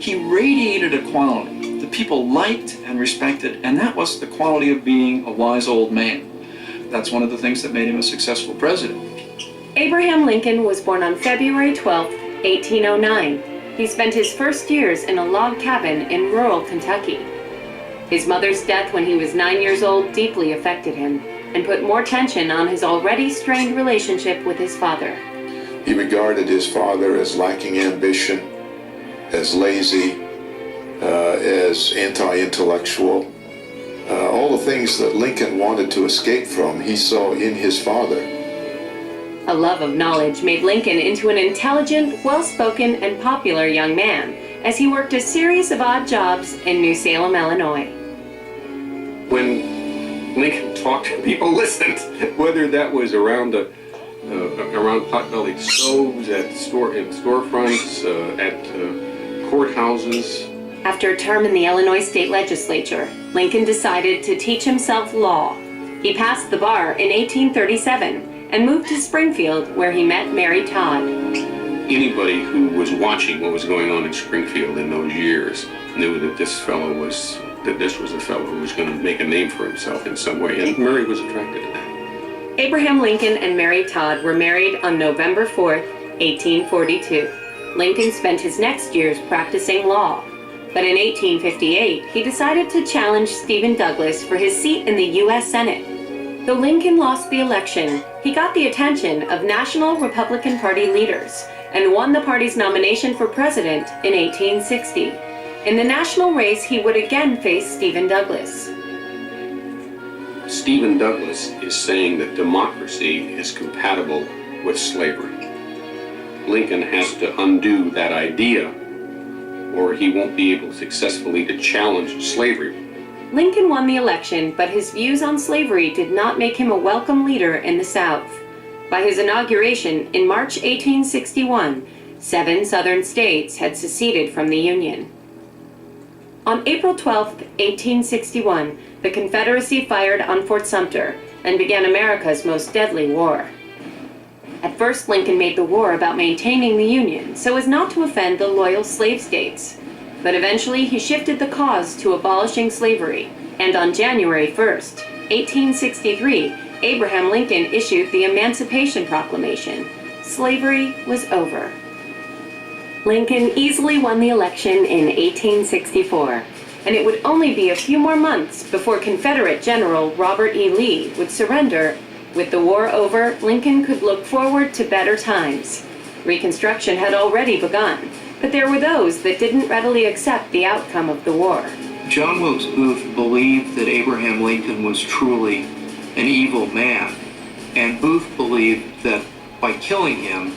He radiated a quality that people liked and respected, and that was the quality of being a wise old man. That's one of the things that made him a successful president. Abraham Lincoln was born on February 12, 1809. He spent his first years in a log cabin in rural Kentucky. His mother's death when he was 9 years old deeply affected him and put more tension on his already strained relationship with his father. He regarded his father as lacking ambition, as lazy, as anti-intellectual. All the things that Lincoln wanted to escape from, he saw in his father. A love of knowledge made Lincoln into an intelligent, well-spoken, and popular young man as he worked a series of odd jobs in New Salem, Illinois. When Lincoln talked, people listened, whether that was around around pot-bellied stoves, in storefronts, at courthouses. After a term in the Illinois state legislature, Lincoln decided to teach himself law. He passed the bar in 1837 and moved to Springfield, where he met Mary Todd. Anybody who was watching what was going on in Springfield in those years knew that this was a fellow who was going to make a name for himself in some way, and Mary was attracted to that. Abraham Lincoln and Mary Todd were married on November 4, 1842. Lincoln spent his next years practicing law, but in 1858 he decided to challenge Stephen Douglas for his seat in the U.S. Senate. Though Lincoln lost the election, he got the attention of National Republican Party leaders and won the party's nomination for president in 1860. In the national race, he would again face Stephen Douglas. Stephen Douglas is saying that democracy is compatible with slavery. Lincoln has to undo that idea, or he won't be able successfully to challenge slavery. Lincoln won the election, but his views on slavery did not make him a welcome leader in the South. By his inauguration in March 1861, 7 Southern states had seceded from the Union. On April 12, 1861, the Confederacy fired on Fort Sumter and began America's most deadly war. At first, Lincoln made the war about maintaining the Union so as not to offend the loyal slave states. But eventually he shifted the cause to abolishing slavery, and on January 1, 1863, Abraham Lincoln issued the Emancipation Proclamation. Slavery was over. Lincoln easily won the election in 1864, and it would only be a few more months before Confederate General Robert E. Lee would surrender. With the war over, Lincoln could look forward to better times. Reconstruction had already begun, but there were those that didn't readily accept the outcome of the war. John Wilkes Booth believed that Abraham Lincoln was truly an evil man, and Booth believed that by killing him,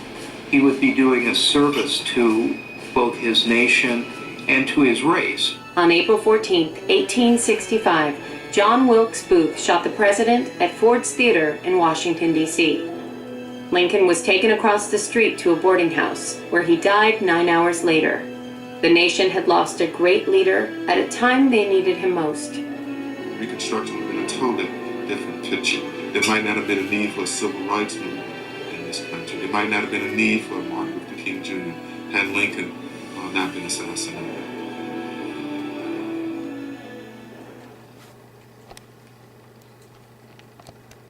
he would be doing a service to both his nation and to his race. On April 14, 1865, John Wilkes Booth shot the president at Ford's Theater in Washington, D.C. Lincoln was taken across the street to a boarding house, where he died 9 hours later. The nation had lost a great leader at a time they needed him most. Reconstruction would have been a totally different picture. There might not have been a need for a civil rights movement in this country. There might not have been a need for a Martin Luther King Jr. had Lincoln not been assassinated.